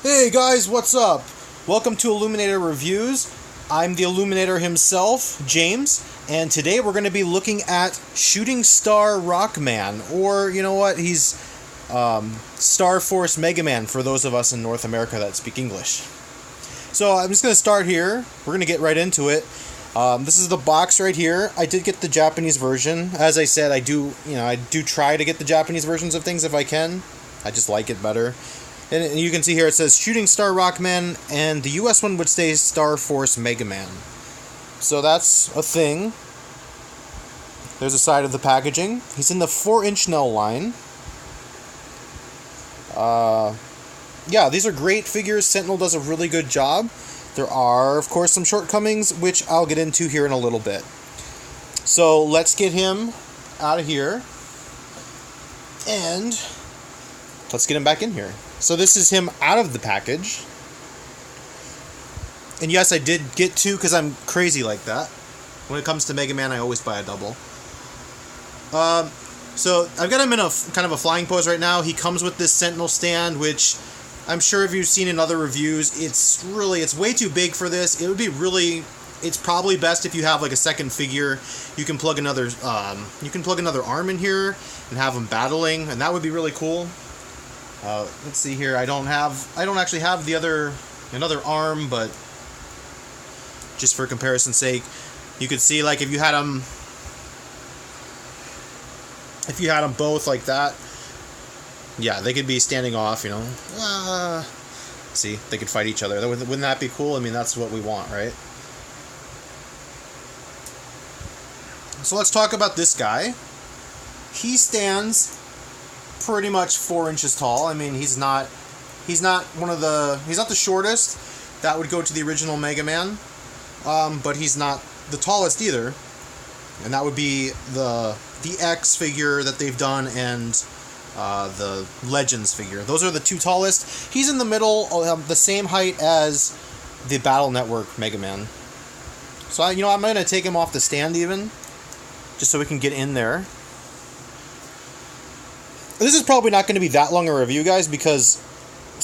Hey guys, what's up? Welcome to Illuminator Reviews. I'm the Illuminator himself, James, and today we're going to be looking at Shooting Star Rockman, or you know what, he's Star Force Megaman for those of us in North America that speak English. So I'm just going to start here. We're going to get right into it. This is the box right here. I did get the Japanese version. As I said, I do try to get the Japanese versions of things if I can. I just like it better. And you can see here it says Shooting Star Rockman, and the US one would say Star Force Megaman. So that's a thing. There's a side of the packaging. He's in the 4 Inch-Nel line. Yeah, these are great figures. Sentinel does a really good job. There are, of course, some shortcomings, which I'll get into here in a little bit. So let's get him out of here. And let's get him back in here. So this is him out of the package. And yes, I did get two because I'm crazy like that. When it comes to Mega Man, I always buy a double. So I've got him in a kind of a flying pose right now. He comes with this Sentinel Stand, which I'm sure if you've seen in other reviews, it's way too big for this. It would be really, it's probably best if you have like a second figure. You can plug another arm in here and have them battling, and that would be really cool. Let's see here. I don't actually have another arm, but just for comparison's sake, you could see like if you had them both like that, yeah, they could be standing off, you know. See, they could fight each other. Wouldn't that be cool? I mean, that's what we want, right? So let's talk about this guy. He stands pretty much 4 inches tall. I mean, he's not the shortest. That would go to the original Mega Man. But he's not the tallest either. And that would be the X figure that they've done and the Legends figure. Those are the two tallest. He's in the middle, the same height as the Battle Network Mega Man. So I'm going to take him off the stand even, just so we can get in there. This is probably not going to be that long a review, guys, because,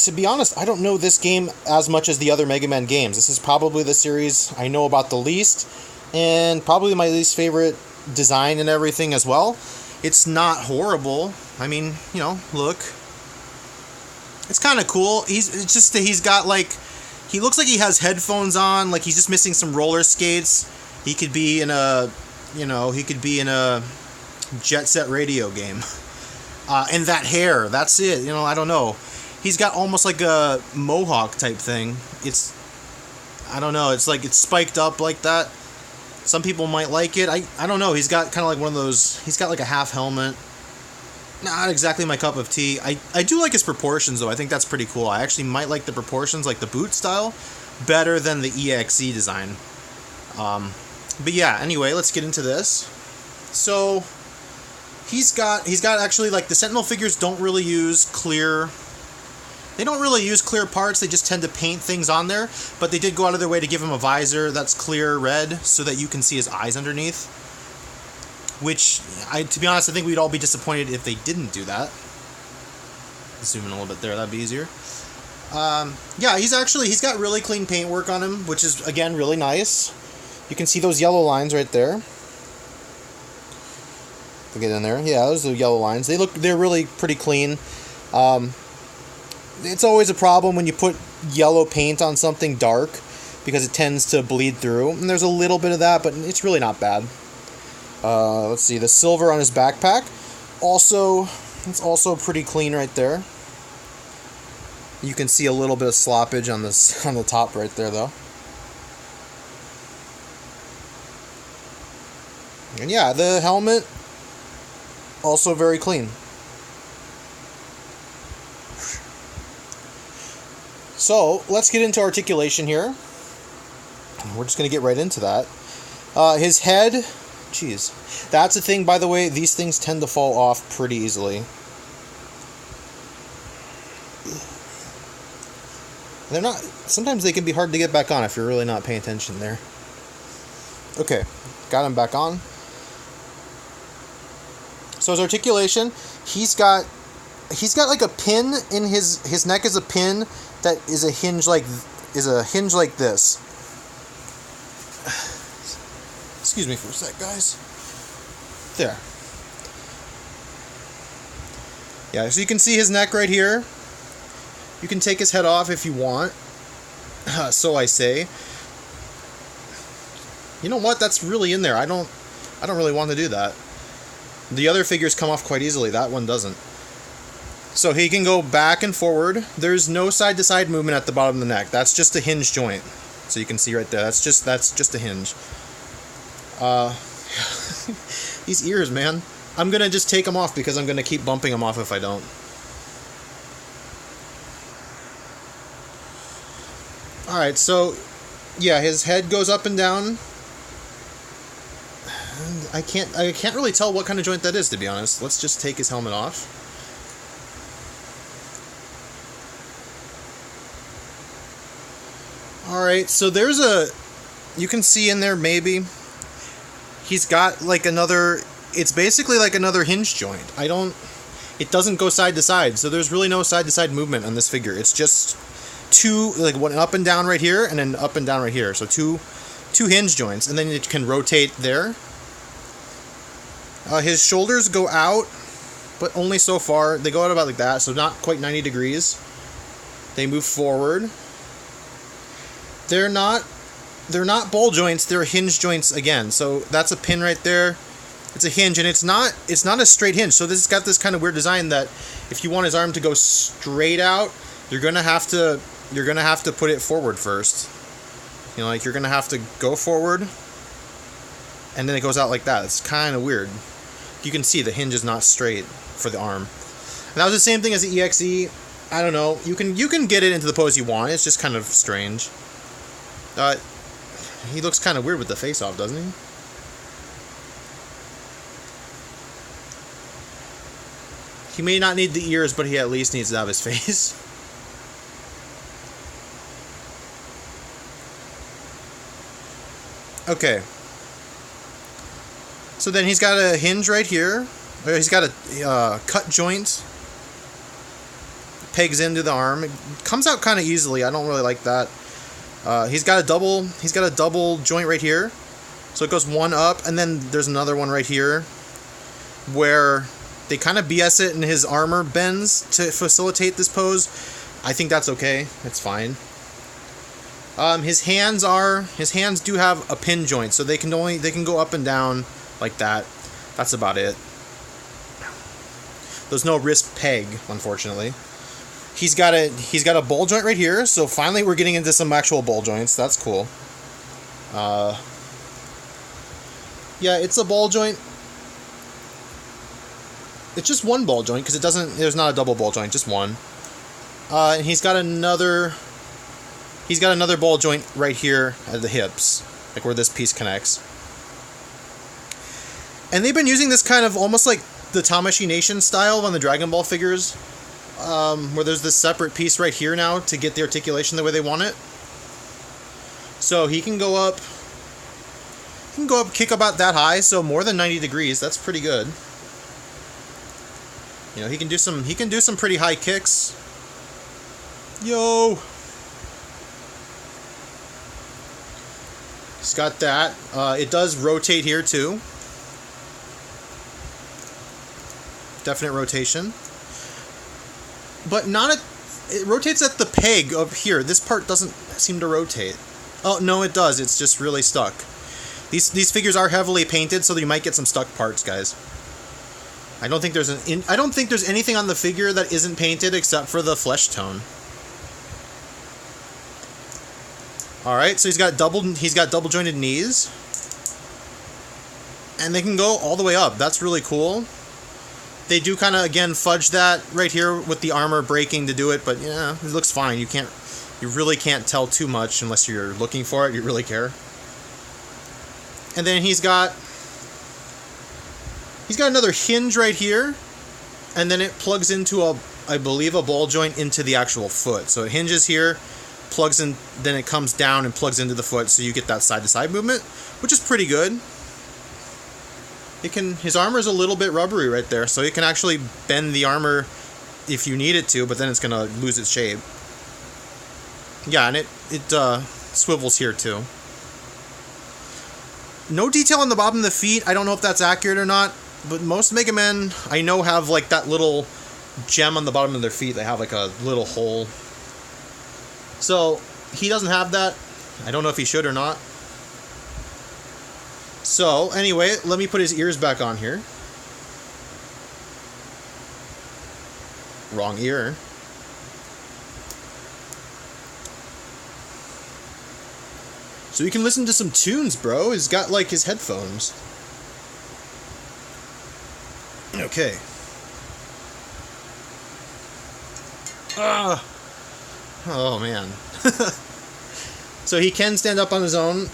to be honest, I don't know this game as much as the other Mega Man games. This is probably the series I know about the least, and probably my least favorite design and everything as well. It's not horrible. I mean, look. It's kind of cool. It's just that he's got, like, he looks like he has headphones on, like he's just missing some roller skates. He could be in a Jet Set Radio game. And that hair, that's it. I don't know. He's got almost like a mohawk type thing. I don't know. It's like it's spiked up like that. Some people might like it. I don't know. He's got kind of like one of those. He's got like a half helmet. Not exactly my cup of tea. I do like his proportions though. I think that's pretty cool. I actually might like the proportions, like the boot style, better than the EXE design. But yeah. Anyway, let's get into this. So He's got actually, like, the Sentinel figures don't really use clear parts. They just tend to paint things on there, but they did go out of their way to give him a visor that's clear red so that you can see his eyes underneath, which, to be honest, I think we'd all be disappointed if they didn't do that. Zoom in a little bit there, that'd be easier. Yeah, he's got really clean paintwork on him, which is, again, really nice. You can see those yellow lines right there. Get in there. Yeah, those are the yellow lines. They're really pretty clean. It's always a problem when you put yellow paint on something dark because it tends to bleed through. And there's a little bit of that, but it's really not bad. Let's see, the silver on his backpack. It's also pretty clean right there. You can see a little bit of sloppage on the top right there though. And yeah, the helmet, also very clean. So, let's get into articulation here. We're just going to get right into that. His head, jeez. That's a thing, by the way, these things tend to fall off pretty easily. Sometimes they can be hard to get back on if you're really not paying attention there. Okay, got him back on. So his articulation, he's got he's got like a pin in his neck is a pin that is a hinge like this. Excuse me for a sec, guys. There. Yeah, so you can see his neck right here. You can take his head off if you want. So I say. You know what? That's really in there. I don't really want to do that. The other figures come off quite easily. That one doesn't. So he can go back and forward. There's no side-to-side movement at the bottom of the neck. That's just a hinge joint. So you can see right there. That's just a hinge. These ears, man. I'm gonna just take them off because I'm gonna keep bumping them off if I don't. Alright, so yeah, his head goes up and down. I can't really tell what kind of joint that is, to be honest. Let's just take his helmet off. Alright, so there's you can see in there maybe he's got like another, it's basically like another hinge joint. It doesn't go side to side, so there's really no side to side movement on this figure. It's just two, like one up and down right here and then up and down right here. So two hinge joints, and then it can rotate there. His shoulders go out, but only so far. They go out about like that, so not quite 90 degrees. They move forward. They're not ball joints, they're hinge joints again. So that's a pin right there. It's a hinge, and it's not a straight hinge. So this has got this kind of weird design that if you want his arm to go straight out, you're gonna have to put it forward first. You know, like you're gonna have to go forward, and then it goes out like that. It's kind of weird. You can see the hinge is not straight for the arm. And that was the same thing as the EXE. I don't know. You can get it into the pose you want. It's just kind of strange. He looks kind of weird with the face off, doesn't he? He may not need the ears, but he at least needs to have his face. Okay. So then he's got a hinge right here. He's got a cut joint. Pegs into the arm. It comes out kind of easily. I don't really like that. He's got a double joint right here. So it goes one up, and then there's another one right here where they kind of BS it and his armor bends to facilitate this pose. I think that's okay. It's fine. His hands do have a pin joint, so they can go up and down like that. That's about it. There's no wrist peg, unfortunately. He's got a ball joint right here, so finally we're getting into some actual ball joints. That's cool. Yeah, it's a ball joint. It's just one ball joint because there's not a double ball joint, just one. And he's got another ball joint right here at the hips, like where this piece connects. And they've been using this kind of almost like the Tamashii Nation style on the Dragon Ball figures, where there's this separate piece right here now to get the articulation the way they want it. So he can go up, kick about that high, so more than 90 degrees. That's pretty good. You know, he can do some pretty high kicks. Yo. He's got that. It does rotate here too. Definite rotation. But it rotates at the peg up here. This part doesn't seem to rotate. Oh, no, it does. It's just really stuck. These figures are heavily painted, so you might get some stuck parts, guys. I don't think there's anything on the figure that isn't painted except for the flesh tone. All right, so he's got double jointed knees, and they can go all the way up. That's really cool. They do kind of again fudge that right here with the armor breaking to do it, but yeah, it looks fine. You really can't tell too much unless you're looking for it. You really care. And then he's got another hinge right here, and then it plugs into I believe a ball joint into the actual foot. So it hinges here, plugs in, then it comes down and plugs into the foot, so you get that side-to-side movement, which is pretty good. His armor is a little bit rubbery right there, so it can actually bend the armor if you need it to, but then it's going to lose its shape. Yeah, and it swivels here too. No detail on the bottom of the feet. I don't know if that's accurate or not, but most Mega Men I know have like that little gem on the bottom of their feet. They have like a little hole. So he doesn't have that. I don't know if he should or not. So anyway, let me put his ears back on here. Wrong ear. So you can listen to some tunes, bro. He's got like his headphones. Okay. Oh man. So he can stand up on his own,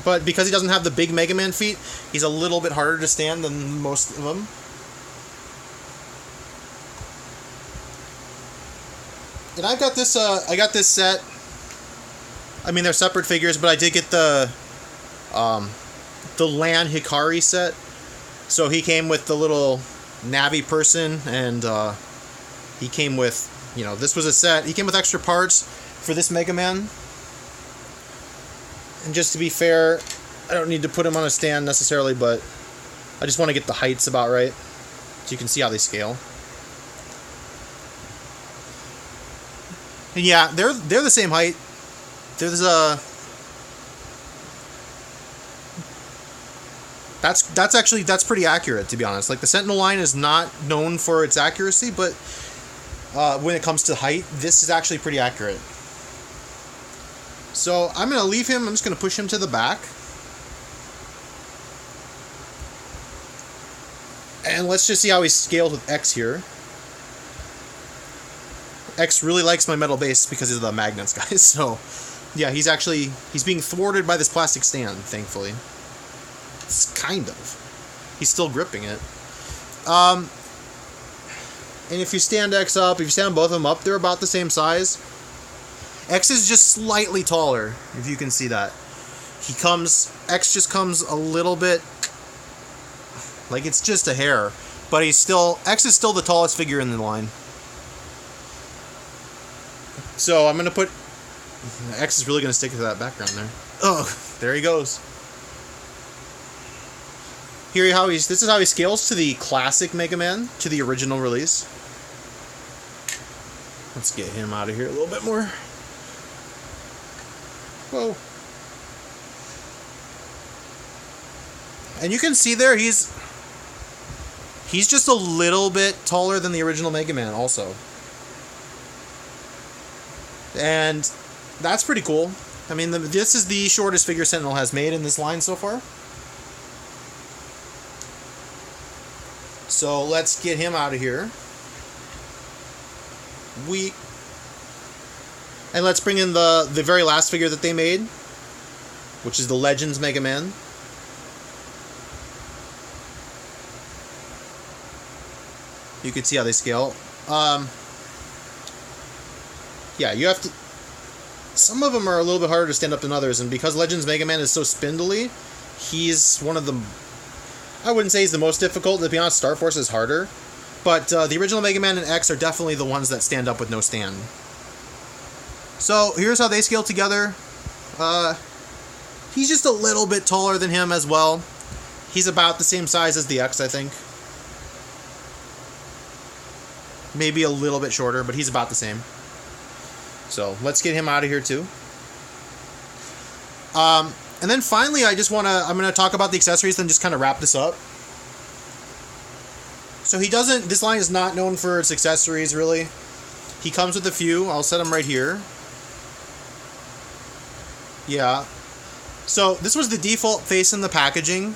but because he doesn't have the big Mega Man feet, he's a little bit harder to stand than most of them. And I got this set. I mean, they're separate figures, but I did get the Lan Hikari set. So he came with the little Navi person, and he came with, you know, this was a set. He came with extra parts for this Mega Man. And just to be fair, I don't need to put him on a stand necessarily, but I just want to get the heights about right, so you can see how they scale. And yeah, they're the same height. There's that's pretty accurate, to be honest. Like, the Sentinel line is not known for its accuracy, but when it comes to height, this is actually pretty accurate. So I'm gonna leave him. I'm just gonna push him to the back, and let's just see how he scales with X here. X really likes my metal base because of the magnets, guys. So yeah, he's being thwarted by this plastic stand, thankfully. It's kind of. He's still gripping it. And if you stand X up, if you stand both of them up, they're about the same size. X is just slightly taller, if you can see that. X just comes a little bit, like it's just a hair, but X is still the tallest figure in the line. So I'm gonna put, X is really gonna stick to that background there. Oh, there he goes. This is how he scales to the classic Mega Man, to the original release. Let's get him out of here a little bit more. Whoa. And you can see there, he's just a little bit taller than the original Mega Man also. And that's pretty cool. I mean, this is the shortest figure Sentinel has made in this line so far. So let's get him out of here. And let's bring in the very last figure that they made, which is the Legends Mega Man. You can see how they scale. Yeah, you have to... Some of them are a little bit harder to stand up than others, and because Legends Mega Man is so spindly, he's one of the... I wouldn't say he's the most difficult. To be honest, Star Force is harder. But the original Mega Man and X are definitely the ones that stand up with no stand. So here's how they scale together. He's just a little bit taller than him as well. He's about the same size as the X, I think. Maybe a little bit shorter, but he's about the same. So let's get him out of here too. And then finally, I'm going to talk about the accessories, then just kind of wrap this up. So this line is not known for its accessories, really. He comes with a few. I'll set them right here. Yeah. So this was the default face in the packaging.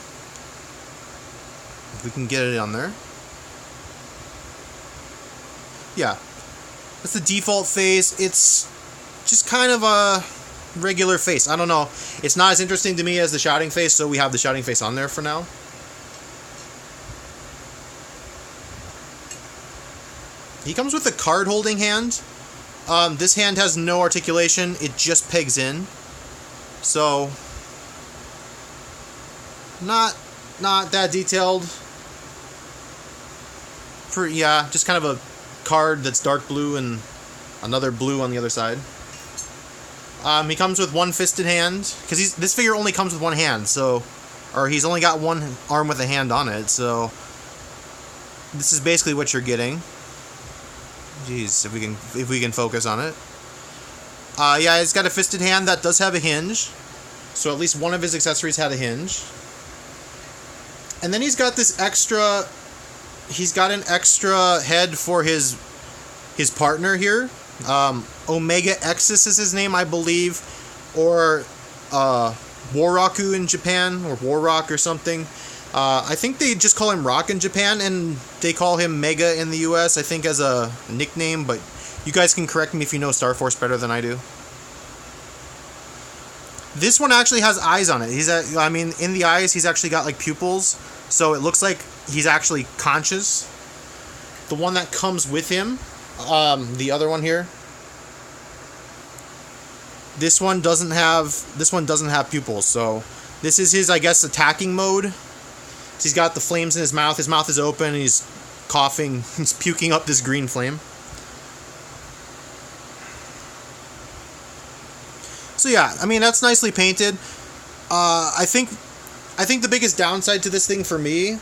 If we can get it on there. Yeah. That's the default face. It's just kind of a regular face. I don't know. It's not as interesting to me as the shouting face, so we have the shouting face on there for now. He comes with a card holding hand. This hand has no articulation. It just pegs in. So not that detailed. Yeah, just kind of a card that's dark blue and another blue on the other side. He comes with one fisted hand, because this figure only comes with one hand, or he's only got one arm with a hand on it, so this is basically what you're getting. Jeez, if we can focus on it. Yeah, he's got a fisted hand that does have a hinge, so at least one of his accessories had a hinge. And then he's got this extra. He's got an extra head for his partner here. Omega Exis is his name, I believe, or Waraku in Japan, or Warrock or something. I think they just call him Rock in Japan, and they call him Mega in the US, I think, as a nickname, but you guys can correct me if you know Star Force better than I do. This one actually has eyes on it. In the eyes, he's actually got, like, pupils, so it looks like he's actually conscious. The one that comes with him, the other one here, this one doesn't have pupils, so this is his, I guess, attacking mode. So he's got the flames in his mouth is open, and he's coughing, he's puking up this green flame. So yeah, I mean, that's nicely painted. I think the biggest downside to this thing for me,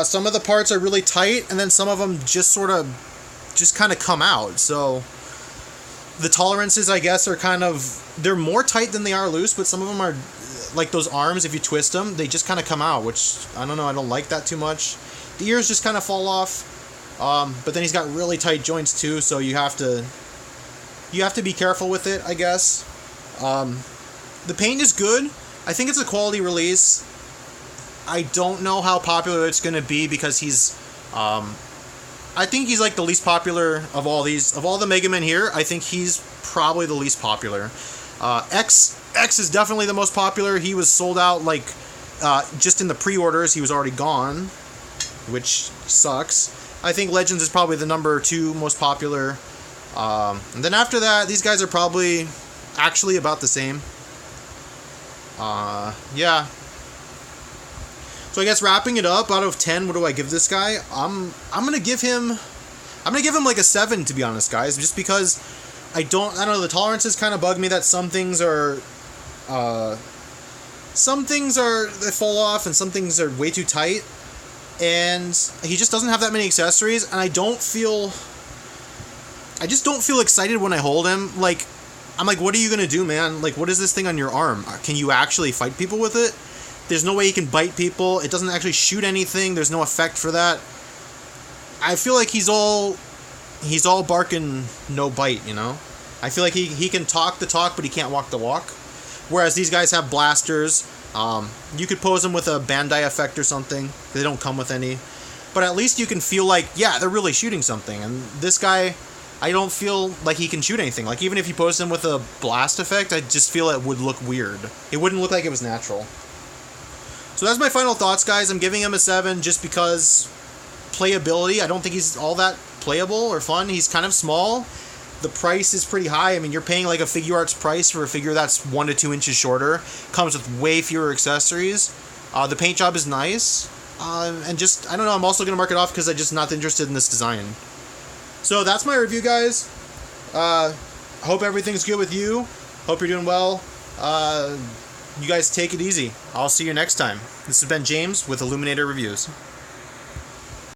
some of the parts are really tight, and then some of them just kind of come out. So the tolerances, I guess, are they're more tight than they are loose, but some of them are, like those arms, if you twist them, they just kind of come out, which, I don't know, I don't like that too much. The ears just kind of fall off, but then he's got really tight joints too, so you have to be careful with it, I guess. The paint is good. I think it's a quality release. I don't know how popular it's going to be, because he's, I think he's like the least popular of all these. Of all the Mega Men here, I think he's probably the least popular. X is definitely the most popular. He was sold out, like, just in the pre-orders, he was already gone, which sucks. I think Legends is probably the number 2 most popular. And then after that, these guys are probably actually about the same. Yeah. So I guess wrapping it up, out of 10, what do I give this guy? I'm gonna give him like a 7, to be honest, guys, just because I don't know, the tolerances kind of bug me that some things are they fall off, and some things are way too tight, and he just doesn't have that many accessories, and I just don't feel excited when I hold him. Like, I'm like, what are you gonna do, man? Like, what is this thing on your arm? Can you actually fight people with it? There's no way he can bite people. It doesn't actually shoot anything. There's no effect for that. I feel like he's all bark and no bite, you know? I feel like he can talk the talk, but he can't walk the walk. Whereas these guys have blasters. You could pose them with a Bandai effect or something. They don't come with any. But at least you can feel like, yeah, they're really shooting something. And this guy, I don't feel like he can shoot anything. Like, even if you pose him with a blast effect, I just feel it would look weird. It wouldn't look like it was natural. So that's my final thoughts, guys. I'm giving him a 7 just because playability. I don't think he's all that playable or fun. He's kind of small. The price is pretty high. I mean, you're paying like a Figure Arts price for a figure that's 1 to 2 inches shorter. Comes with way fewer accessories. The paint job is nice. And just, I don't know, I'm also going to mark it off because I'm just not interested in this design. So that's my review, guys. Hope everything's good with you. Hope you're doing well. You guys take it easy. I'll see you next time. This has been James with Illuminator Reviews.